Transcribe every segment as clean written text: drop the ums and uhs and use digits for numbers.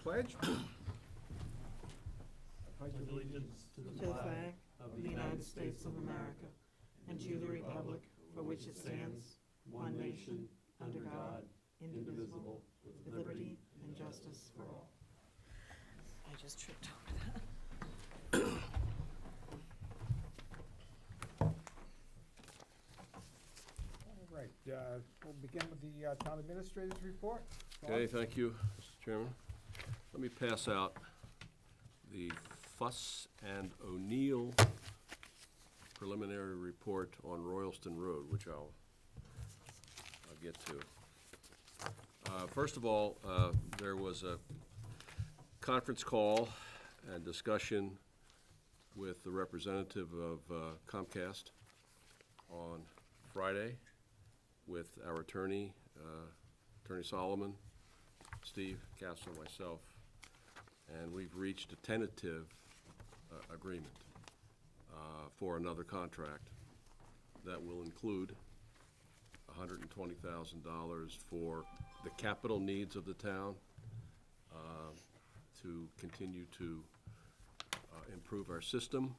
pledge. pledge allegiance to the flag of the United States of America and to the republic for which it stands, one nation, under God, indivisible, with liberty and justice for all. I just tripped over that. All right, we'll begin with the town administrator's report. Okay, thank you, Mr. Chairman. Let me pass out the Fuss and O'Neill preliminary report on Royalston Road, which I'll get to. First of all, there was a conference call and discussion with the representative of Comcast on Friday with our attorney, Attorney Solomon, Steve Castle, myself, and we've reached a tentative agreement for another contract that will include $120,000 for the capital needs of the town to continue to improve our system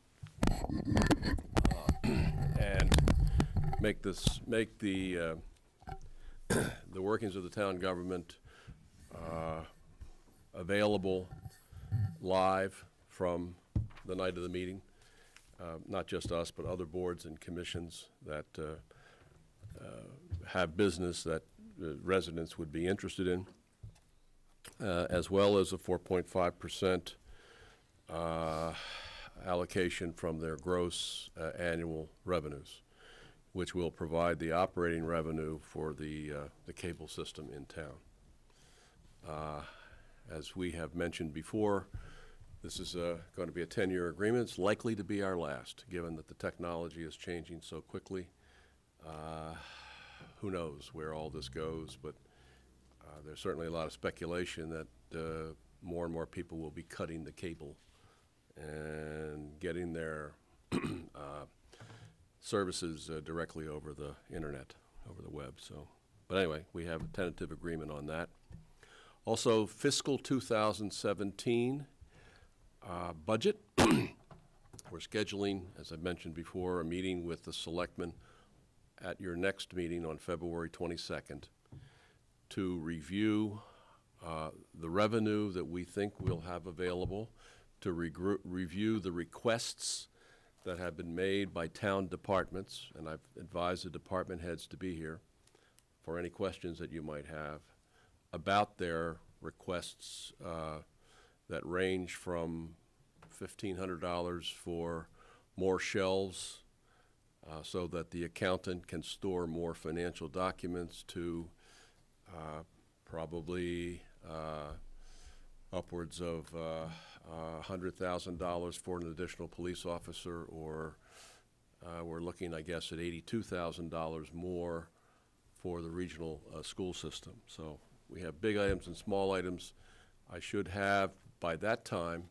and make the the workings of the town government available live from the night of the meeting. Not just us, but other boards and commissions that have business that residents would be interested in, as well as a 4.5% allocation from their gross annual revenues, which will provide the operating revenue for the cable system in town. As we have mentioned before, this is going to be a 10-year agreement. It's likely to be our last, given that the technology is changing so quickly. Who knows where all this goes, but there's certainly a lot of speculation that more and more people will be cutting the cable and getting their services directly over the internet, over the web. So, but anyway, we have a tentative agreement on that. Also, fiscal 2017 budget. We're scheduling, as I mentioned before, a meeting with the Selectmen at your next meeting on February 22nd to review the revenue that we think we'll have available, to review the requests that have been made by town departments, and I've advised the department heads to be here for any questions that you might have about their requests that range from $1,500 for more shelves so that the accountant can store more financial documents to probably upwards of $100,000 for an additional police officer, or we're looking, I guess, at $82,000 more for the regional school system. So we have big items and small items. I should have, by that time,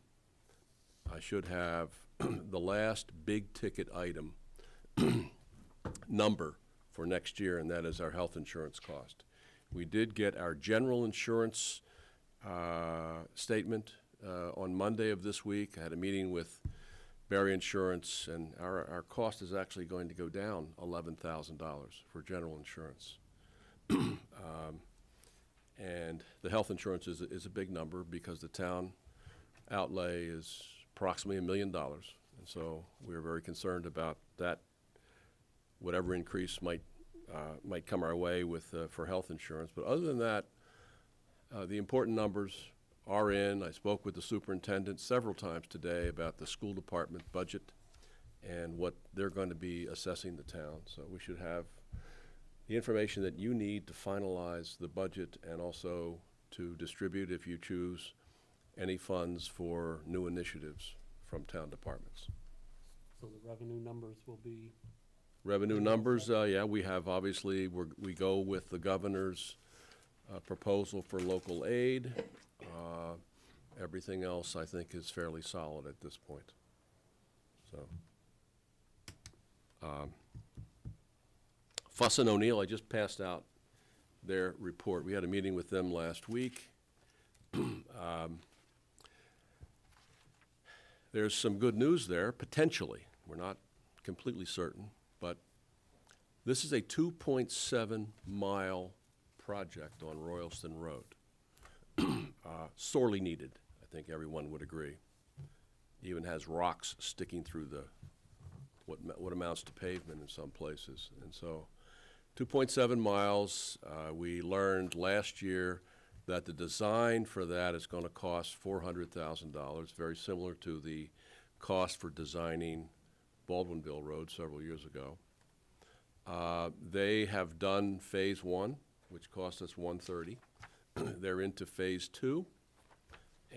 I should have the last big ticket item number for next year, and that is our health insurance cost. We did get our general insurance statement on Monday of this week. I had a meeting with Barry Insurance, and our cost is actually going to go down $11,000 for general insurance. And the health insurance is a big number because the town outlay is approximately $1 million. And so we're very concerned about that, whatever increase might come our way with for health insurance. But other than that, the important numbers are in. I spoke with the superintendent several times today about the school department budget and what they're going to be assessing the town. So we should have the information that you need to finalize the budget and also to distribute, if you choose, any funds for new initiatives from town departments. So the revenue numbers will be? Revenue numbers, yeah, we have, obviously, we go with the governor's proposal for local aid. Everything else, I think, is fairly solid at this point. So, Fuss and O'Neill, I just passed out their report. We had a meeting with them last week. There's some good news there, potentially. We're not completely certain, but this is a 2.7-mile project on Royalston Road. Sorely needed, I think everyone would agree. Even has rocks sticking through the what amounts to pavement in some places. And so 2.7 miles, we learned last year that the design for that is going to cost $400,000, very similar to the cost for designing Baldwinville Road several years ago. They have done phase 1, which cost us $130. They're into phase 2,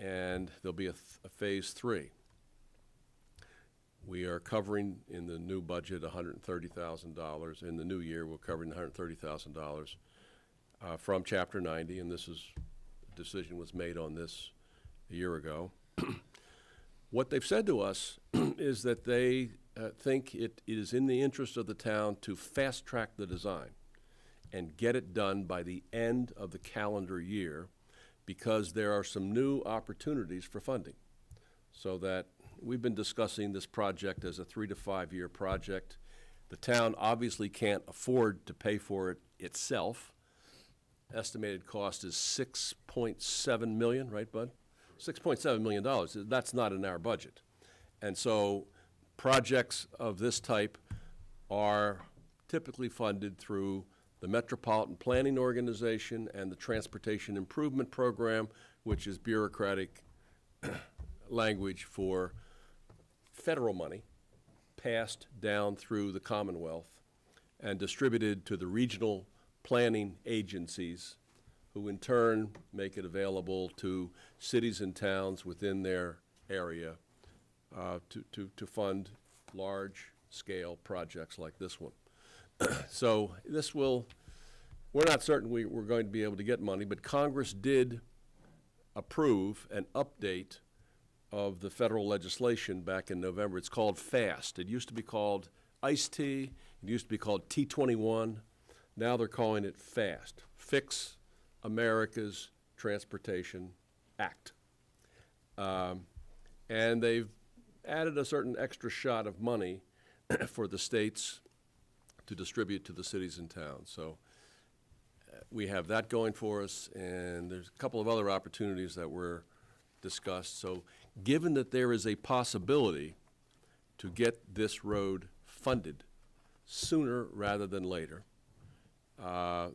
and there'll be a phase 3. We are covering in the new budget $130,000. In the new year, we're covering $130,000 from Chapter 90, and this decision was made on this a year ago. What they've said to us is that they think it is in the interest of the town to fast-track the design and get it done by the end of the calendar year, because there are some new opportunities for funding. So that we've been discussing this project as a 3 to 5 year project. The town obviously can't afford to pay for it itself. Estimated cost is $6.7 million, right, Bud? $6.7 million. That's not in our budget. And so projects of this type are typically funded through the Metropolitan Planning Organization and the Transportation Improvement Program, which is bureaucratic language for federal money passed down through the Commonwealth and distributed to the regional planning agencies, who in turn make it available to cities and towns within their area to fund large-scale projects like this one. So we're not certain we're going to be able to get money, but Congress did approve an update of the federal legislation back in November. It's called FAST. It used to be called ICE-T. It used to be called T21. Now they're calling it FAST, Fix America's Transportation Act. And they've added a certain extra shot of money for the states to distribute to the cities and towns. So we have that going for us, and there's a couple of other opportunities that were discussed. So given that there is a possibility to get this road funded sooner rather than later,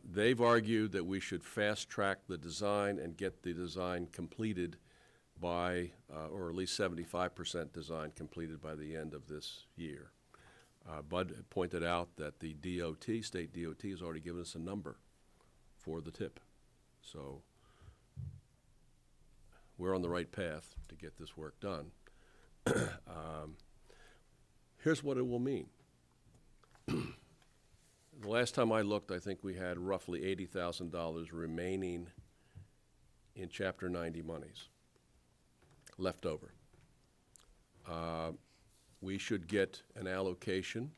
they've argued that we should fast-track the design and get the design completed by, or at least 75% design completed by the end of this year. Bud pointed out that the DOT, state DOT, has already given us a number for the tip. So we're on the right path to get this work done. Here's what it will mean. The last time I looked, I think we had roughly $80,000 remaining in Chapter 90 monies left over. We should get an allocation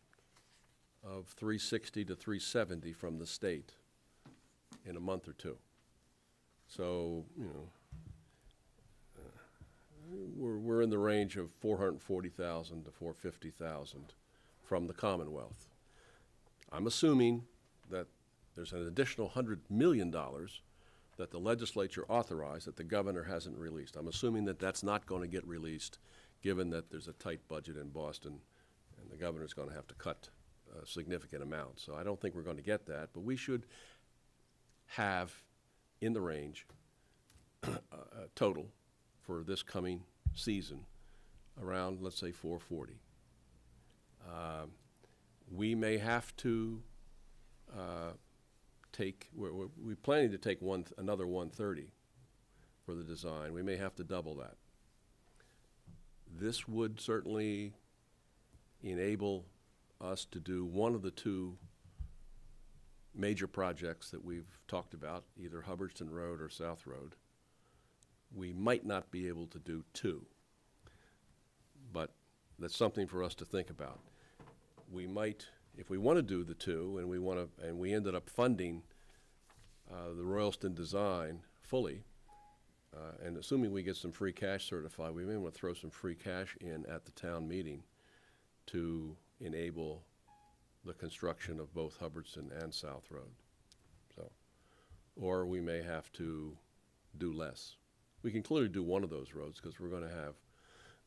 of $360 to $370 from the state in a month or two. So, you know, we're in the range of $440,000 to $450,000 from the Commonwealth. I'm assuming that there's an additional $100 million that the legislature authorized that the governor hasn't released. I'm assuming that that's not going to get released, given that there's a tight budget in Boston and the governor's going to have to cut a significant amount. So I don't think we're going to get that, but we should have in the range total for this coming season around, let's say, 440. We may have to we're planning to take another 130 for the design. We may have to double that. This would certainly enable us to do one of the two major projects that we've talked about, either Hubbardston Road or South Road. We might not be able to do two, but that's something for us to think about. We might, if we want to do the two, and we ended up funding the Royalston design fully, and assuming we get some free cash certified, we may want to throw some free cash in at the town meeting to enable the construction of both Hubbardston and South Road. So, or we may have to do less. We can clearly do one of those roads because we're going to have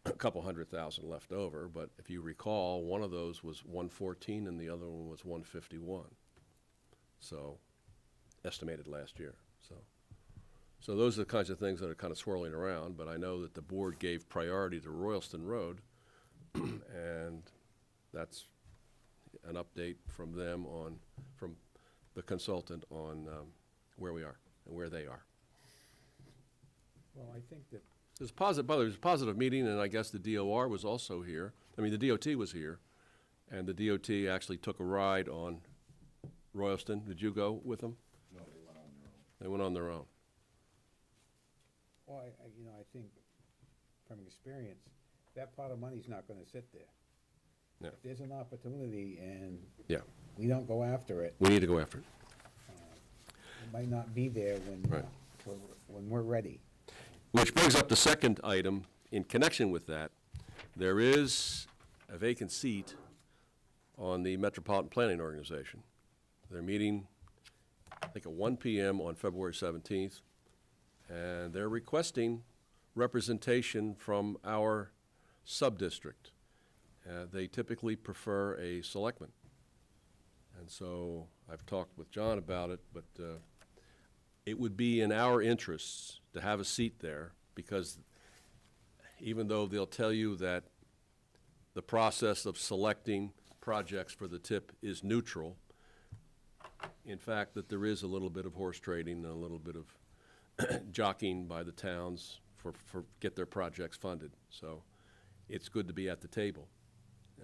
a couple 100,000 left over, but if you recall, one of those was 114 and the other one was 151. So, estimated last year, so those are the kinds of things that are kind of swirling around, but I know that the board gave priority to Royalston Road, and that's an update from them from the consultant on where we are and where they are. Well, I think that, There's positive, by the way, there's a positive meeting, and I guess the DOR was also here. I mean, the DOT was here, and the DOT actually took a ride on Royalston. Did you go with them? No, they went on their own. They went on their own. well, I think from experience, that pot of money's not gonna sit there. Yeah. If there's an opportunity and Yeah, we don't go after it, we need to go after it. it might not be there Right. when we're ready. Which brings up the second item in connection with that. There is a vacant seat on the Metropolitan Planning Organization. They're meeting, I think, at 1 PM on February 17th, and they're requesting representation from our sub-district. They typically prefer a selectman. And so I've talked with John about it, but it would be in our interests to have a seat there, because even though they'll tell you that the process of selecting projects for the TIP is neutral, in fact, that there is a little bit of horse trading and a little bit of jockeying by the towns for get their projects funded. So it's good to be at the table.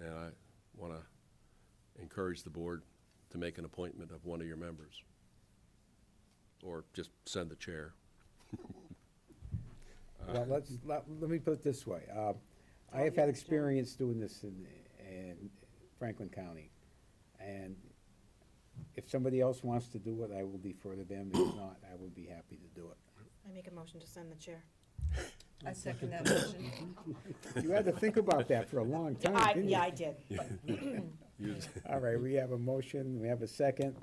And I want to encourage the board to make an appointment of one of your members. Or just send the chair. Well, let me put it this way. I have had experience doing this in Franklin County. And if somebody else wants to do it, I will defer to them. If not, I would be happy to do it. I make a motion to send the chair. I second that motion. You had to think about that for a long time, didn't you? Yeah, I did. All right, we have a motion, we have a second.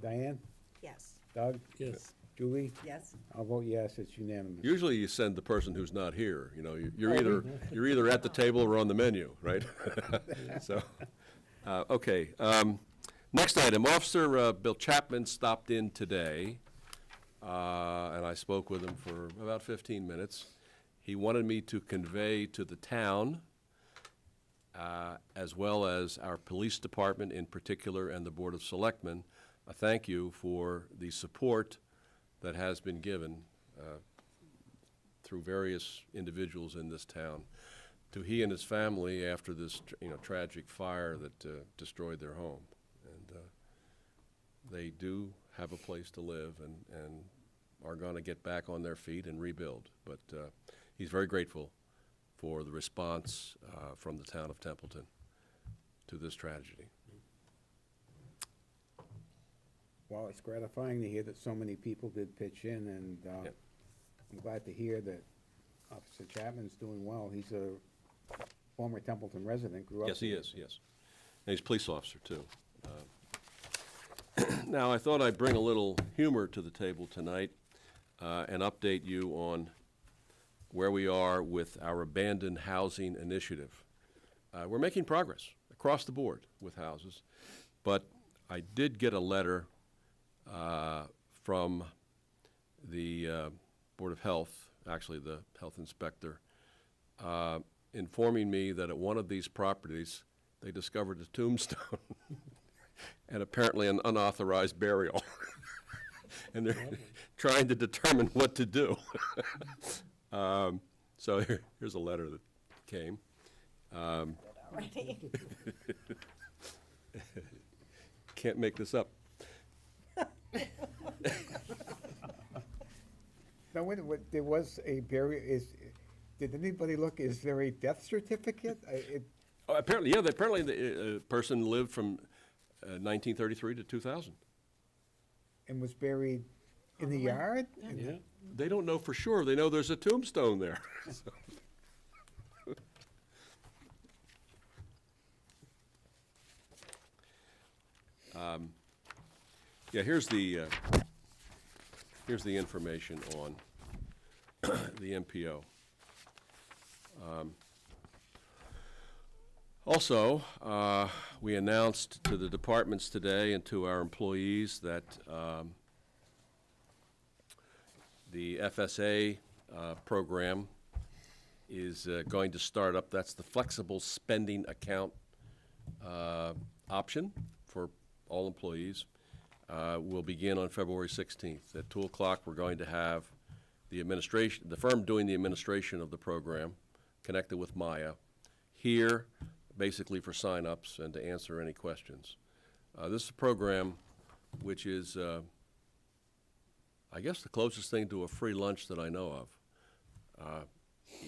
Diane? Yes. Doug? Yes. Julie? Yes. I'll vote yes, it's unanimous. Usually you send the person who's not here, you know, you're either at the table or on the menu, right? So, okay. Next item, Officer Bill Chapman stopped in today, and I spoke with him for about 15 minutes. He wanted me to convey to the town, as well as our police department in particular and the Board of Selectmen, a thank you for the support that has been given through various individuals in this town to he and his family after this tragic fire that destroyed their home. And they do have a place to live and are going to get back on their feet and rebuild. But he's very grateful for the response from the town of Templeton to this tragedy. Well, it's gratifying to hear that so many people did pitch in, and Yep. I'm glad to hear that Officer Chapman's doing well. He's a former Templeton resident, grew up Yes, he here. is, yes. And he's a police officer, too. Now, I thought I'd bring a little humor to the table tonight and update you on where we are with our abandoned housing initiative. We're making progress across the board with houses, but I did get a letter from the Board of Health, actually the health inspector, informing me that at one of these properties, they discovered a tombstone and apparently an unauthorized burial. And they're trying to determine what to do. So here's a letter that came. Already. Can't make this up. Now, wait, there was a burial, did anybody look, is there a death certificate? Oh, apparently, yeah, apparently the person lived from 1933 to 2000. And was buried in the yard? Yeah. In the- They don't know for sure. They know there's a tombstone there. So. Yeah, here's the information on the MPO. Also, we announced to the departments today and to our employees that the FSA program is going to start up. That's the flexible spending account option for all employees. Will begin on February 16th. At 2 o'clock, we're going to have the firm doing the administration of the program, connected with Maya, here basically for sign-ups and to answer any questions. This is a program which is, I guess, the closest thing to a free lunch that I know of.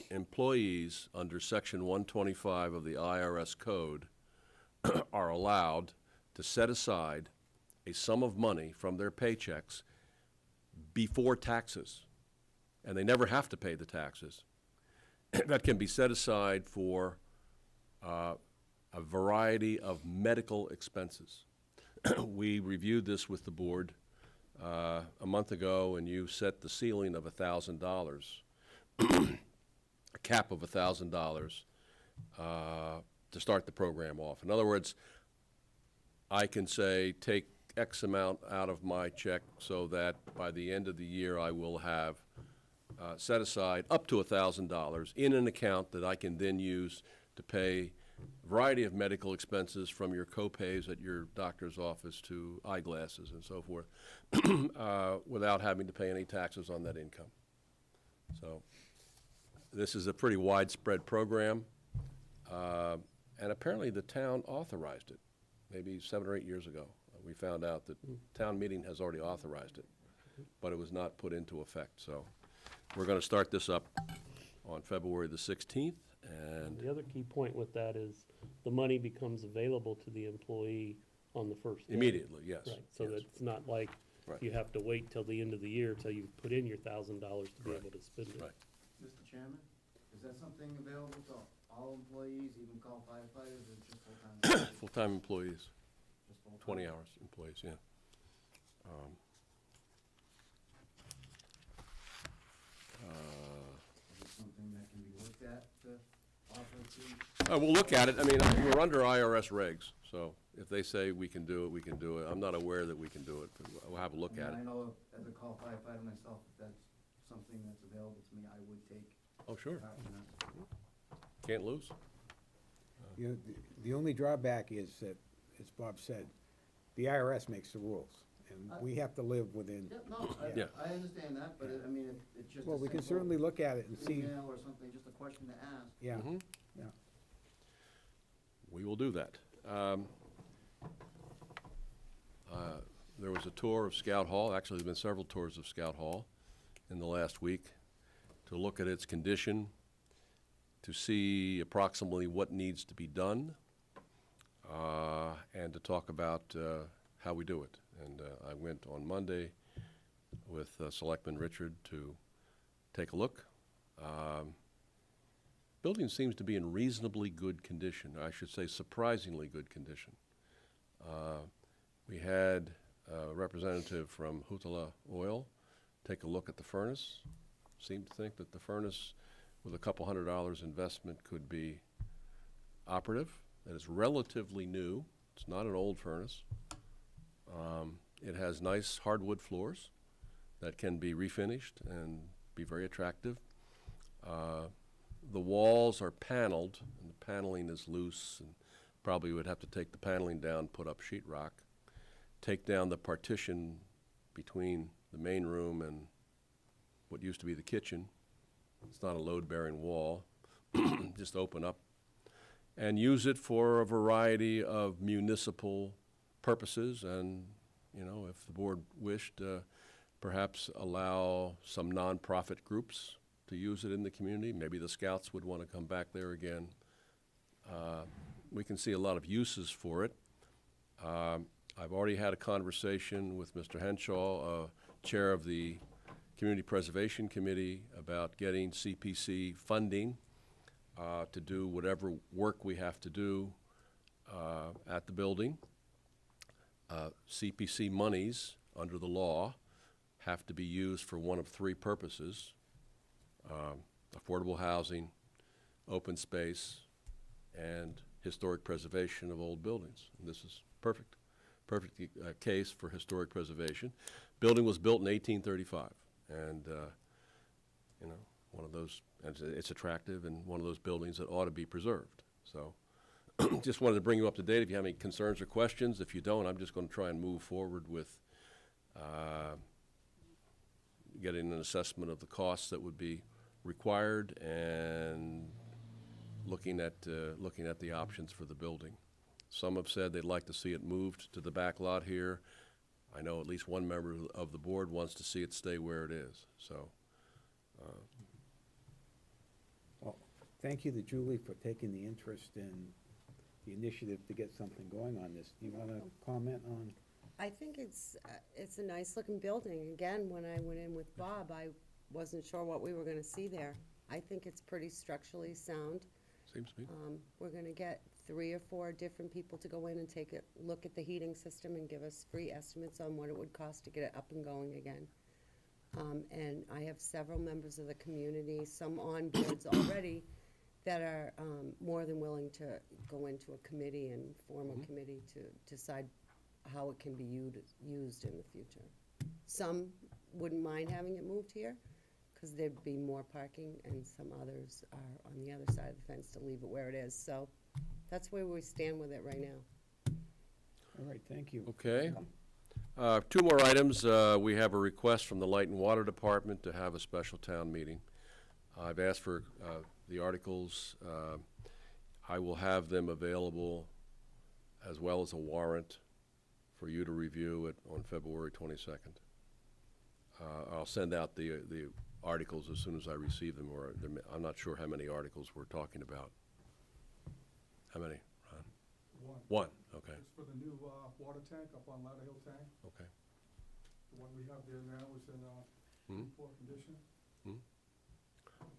Employees under Section 125 of the IRS code are allowed to set aside a sum of money from their paychecks before taxes, and they never have to pay the taxes. That can be set aside for a variety of medical expenses. We reviewed this with the board a month ago, and you set the ceiling of $1,000, a cap of $1,000 to start the program off. In other words, I can say, take X amount out of my check so that by the end of the year I will have set aside up to $1,000 in an account that I can then use to pay a variety of medical expenses, from your co-pays at your doctor's office to eyeglasses and so forth, without having to pay any taxes on that income. So this is a pretty widespread program, and apparently the town authorized it maybe 7 or 8 years ago. We found out that town meeting has already authorized it, but it was not put into effect. So we're going to start this up on February the 16th. And The other key point with that is the money becomes available to the employee on the first day. immediately, yes. Right, so yes. that it's not like Right. you have to wait till the end of the year till you put in your $1,000 to be Right. able to spend it. Right. Mr. Chairman, is that something available to all employees, even call firefighters, or just full-time? employees? Full-time employees, Just full-time? 20 hours employees, yeah. Is it something that can be looked at to offer to? We'll look at it. I mean, we're under IRS regs, so if they say we can do it, we can do it. I'm not aware that we can do it, but we'll have a look at it. I know as a call firefighter myself, if that's something that's available to me, I would take Oh, sure. part in that. Can't lose. You know, the only drawback is that, as Bob said, the IRS makes the rules, and we have to live within. Yep, no, Yeah. I understand that, but I mean, it's just a Well, we can simple certainly look at it and see, email or something, just a question to ask. yeah, Mhm. yeah. We will do that. There was a tour of Scout Hall. Actually, there's been several tours of Scout Hall in the last week to look at its condition, to see approximately what needs to be done, and to talk about how we do it. And I went on Monday with Selectman Richard to take a look. Building seems to be in reasonably good condition. I should say surprisingly good condition. We had a representative from Hutala Oil take a look at the furnace. Seemed to think that the furnace, with a couple $100 investment, could be operative. That is relatively new. It's not an old furnace. It has nice hardwood floors that can be refinished and be very attractive. The walls are paneled, and the paneling is loose, and probably would have to take the paneling down, put up sheetrock, take down the partition between the main room and what used to be the kitchen. It's not a load-bearing wall. Just open up and use it for a variety of municipal purposes, and, you know, if the board wished, perhaps allow some nonprofit groups to use it in the community. Maybe the Scouts would want to come back there again. We can see a lot of uses for it. I've already had a conversation with Mr. Henshaw, chair of the Community Preservation Committee about getting CPC funding to do whatever work we have to do at the building. CPC monies, under the law, have to be used for one of three purposes: affordable housing, open space, and historic preservation of old buildings. And this is perfect case for historic preservation. Building was built in 1835, and you know, one of those, and it's attractive and one of those buildings that ought to be preserved. So just wanted to bring you up to date if you have any concerns or questions. If you don't, I'm just going to try and move forward with getting an assessment of the costs that would be required and looking at the options for the building. Some have said they'd like to see it moved to the back lot here. I know at least one member of the board wants to see it stay where it is, so. Well, thank you to Julie for taking the interest in the initiative to get something going on this. Do you want to comment on? I think it's a nice looking building. Again, when I went in with Bob, I wasn't sure what we were gonna see there. I think it's pretty structurally sound. Seems to be. We're gonna get 3 or 4 different people to go in and take a look at the heating system and give us free estimates on what it would cost to get it up and going again. And I have several members of the community, some on boards already, that are more than willing to go into a committee and form a committee to decide how it can be used in the future. Some wouldn't mind having it moved here, because there'd be more parking, and some others are on the other side of the fence to leave it where it is. So that's where we stand with it right now. All right, thank you. Okay. 2 more items. We have a request from the Light and Water Department to have a special town meeting. I've asked for the articles. I will have them available as well as a warrant for you to review it on February 22nd. I'll send out the articles as soon as I receive them, or I'm not sure how many articles we're talking about. How many, Ron? One, okay, It's for the new water tank up on Ladder Hill Tank. okay. The one we have there now is in poor condition.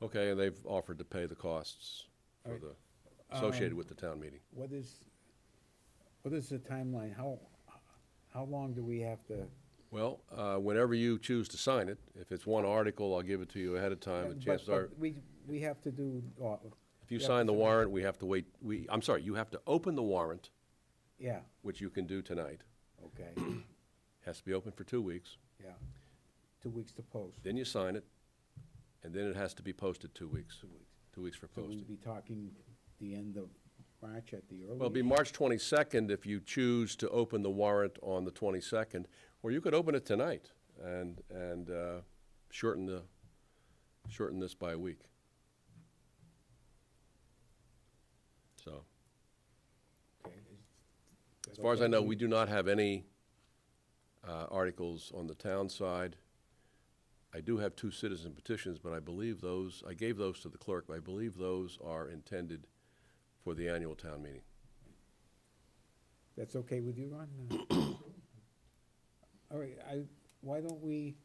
Okay, and they've offered to pay the costs for All right. the, associated with the town meeting. What is the timeline? How long do we have to? Well, whenever you choose to sign it, if it's one article, I'll give it to you ahead of time. The chances are, We have to do, if you yeah, sign the so- warrant, we have to wait, I'm sorry, you have to open the warrant, yeah, which you can do tonight. okay, Has to be open for 2 weeks. yeah. 2 weeks to post. Then you sign it, and then it has to be posted 2 weeks. 2 weeks. 2 weeks for So we'll posting. be talking the end of March at the earliest? Well, it'll be March 22nd if you choose to open the warrant on the 22nd, or you could open it tonight and shorten this by a week. So, Okay, as far as I know, we do not have any articles on the town side. I do have 2 citizen petitions, but I believe those, I gave those to the clerk, but I believe those are intended for the annual town meeting. That's okay with you, Ron? All right, why don't we,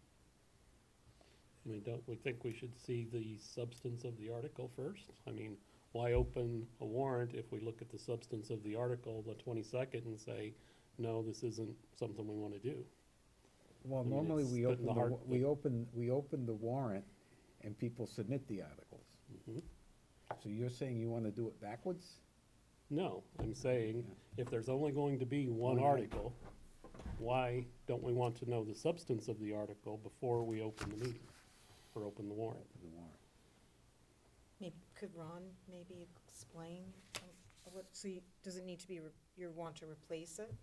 I mean, don't we think we should see the substance of the article first? I mean, why open a warrant if we look at the substance of the article the 22nd and say, no, this isn't something we want to do? well, I mean, normally it's we putting open, the heart- we open the warrant and people submit the articles. Mhm. So you're saying you want to do it backwards? No, I'm saying, if there's only going to be one One article, why don't we want to know the substance of the article before we open the meeting, or open the warrant? Open the warrant. Maybe, could Ron maybe explain, does it need to be, you want to replace it?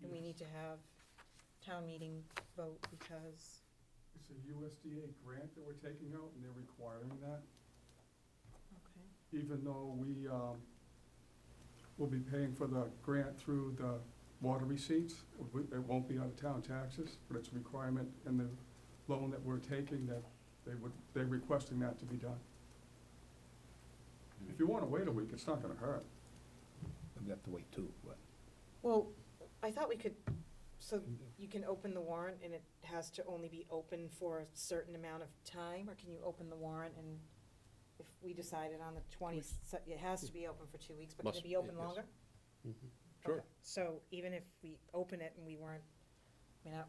And we need to have town meeting vote because, It's a USDA grant that we're taking out, and they're requiring that, okay, even though we will be paying for the grant through the water receipts. It won't be out of town taxes, but it's a requirement in the loan that we're taking that they're requesting that to be done. If you want to wait a week, it's not going to hurt. We have to wait too, but. well, I thought we could So you can open the warrant and it has to only be open for a certain amount of time, or can you open the warrant and if we decided on the 20th, it has to be open for 2 weeks, but can Must- it be open yes. longer? Mhm. Sure. Okay. So even if we open it and we weren't, I mean,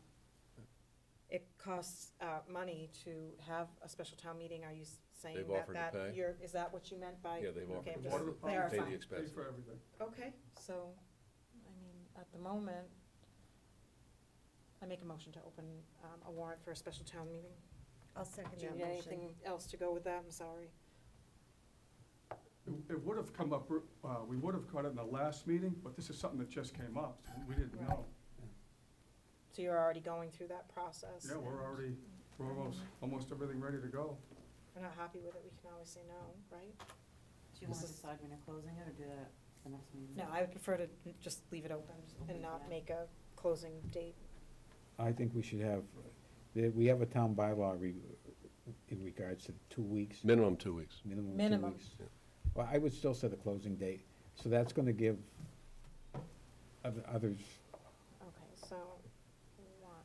it costs money to have a special town meeting, are you saying They've that offered to pay. you're, is that what you meant by? Yeah, they've Okay, offered I'm to just Water department pay the clarifying. Pay expense. for everything. Okay, so, I mean, at the moment, I make a motion to open a warrant for a special town meeting. I'll second Do you that need motion. anything else to go with that? I'm sorry. It would have come up, we would have caught it in the last meeting, but this is something that just came up, so we didn't Right. know. So you're already going through that process? Yeah, we're and almost everything ready to go. If we're not happy with it, we can always say no, right? Do you want This to is- decide when you're closing it, or do that at the next meeting? No, I would prefer to just leave it open and not make a closing date. I think we should have, we have a town bylaw in regards to 2 weeks, Minimum 2 weeks. minimum 2 Minimum. weeks. Well, I would still set a closing date, so that's gonna give others. Okay, so,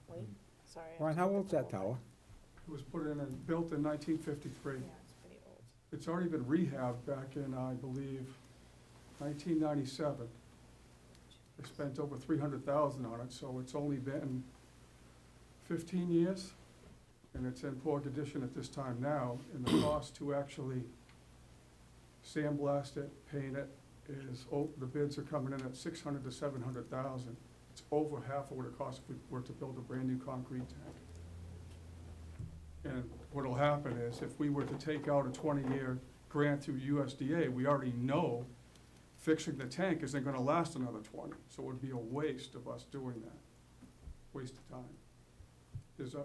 wait, sorry. I have Ron, to how look at old's the that whole tower? It was put in and built in 1953. thing. Yeah, it's pretty old. It's already been rehabbed back in, I believe, 1997. They spent over 300,000 on it, so it's only been 15 years, and it's in poor condition at this time now, and the cost to actually sandblast it, paint it, is, the bids are coming in at 600 to 700,000. It's over half of what it costs if we were to build a brand-new concrete tank. And what'll happen is, if we were to take out a 20-year grant through USDA, we already know fixing the tank isn't gonna last another 20, so it would be a waste of us doing that, waste of time.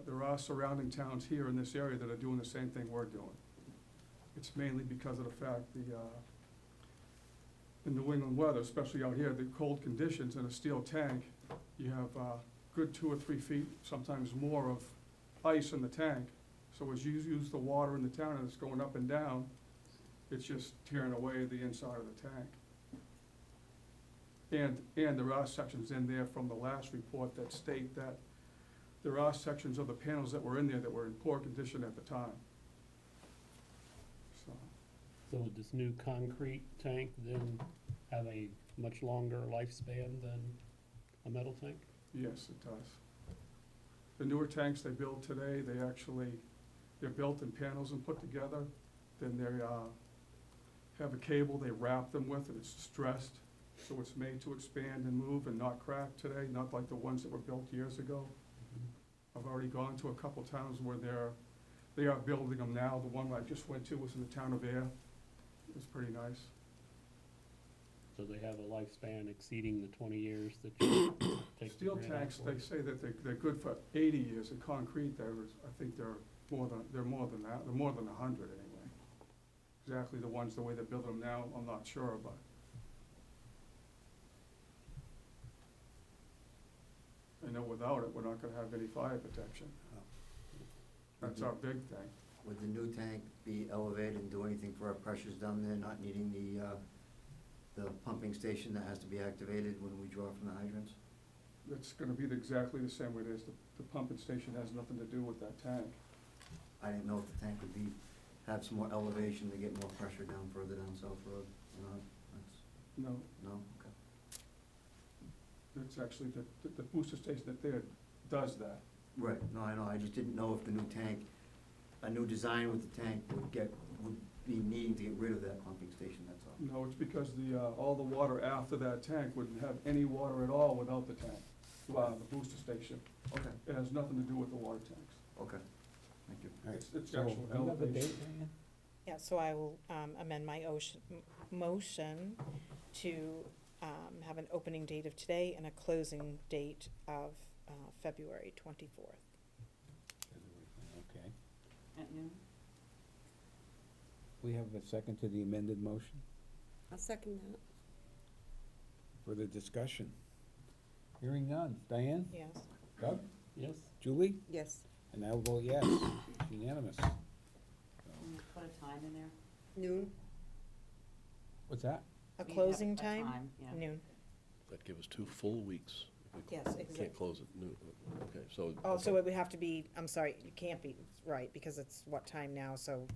There are surrounding towns here in this area that are doing the same thing we're doing. It's mainly because of the fact the New England weather, especially out here, the cold conditions in a steel tank, you have good 2 or 3 feet, sometimes more of ice in the tank. So as you use the water in the town and it's going up and down, it's just tearing away the inside of the tank. And there are sections in there from the last report that state that there are sections of the panels that were in there that were in poor condition at the time. So, So would this new concrete tank then have a much longer lifespan than a metal tank? yes, it does. The newer tanks they build today, they're built in panels and put together. Then they have a cable they wrap them with, and it's stressed, so it's made to expand and move and not crack today, not like the ones that were built years ago. I've already gone to a couple towns where they are building them now. The one I just went to was in the town of Air. It was pretty nice. So they have a lifespan exceeding the 20 years that you take the Steel grant out tanks, for? they say that they're good for 80 years. In concrete, I think they're more than that. They're more than 100 anyway. Exactly the ones, the way they're building them now, I'm not sure, but. I know without it, we're not gonna have any fire protection. That's our big thing. Would the new tank be elevated and do anything for our pressures down there, not needing the pumping station that has to be activated when we draw from the hydrants? It's gonna be exactly the same way it is. The pumping station has nothing to do with that tank. I didn't know if the tank would have some more elevation to get more pressure down further down South Road, you know, that's, No, no, okay. it's actually the booster station that there does that. Right, no, I know, I just didn't know if the new tank, a new design with the tank would be needing to get rid of that pumping station, that's all. No, it's because all the water after that tank wouldn't have any water at all without the tank, the booster station. Okay, It has nothing to do with the water tanks. okay, thank you. All right, It's so actual do you have a elevation. date, Diane? Yeah, so I will amend my motion to have an opening date of today and a closing date of February 24th. Okay. At noon? We have a second to the amended motion. I'll second that. Further discussion? Hearing none. Diane? Yes. Doug? Yes? Julie? Yes. And I will vote yes. It's unanimous. Can you put a time in there? Noon? What's that? A We have closing a time? yeah. Noon. That'd give us 2 full weeks Yes, We exactly. can't close it, okay, so. Oh, so okay. it would have to be, I'm sorry, it can't be, right, because it's what time now, so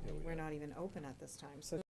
Yeah, we we're have- not even open at this time, so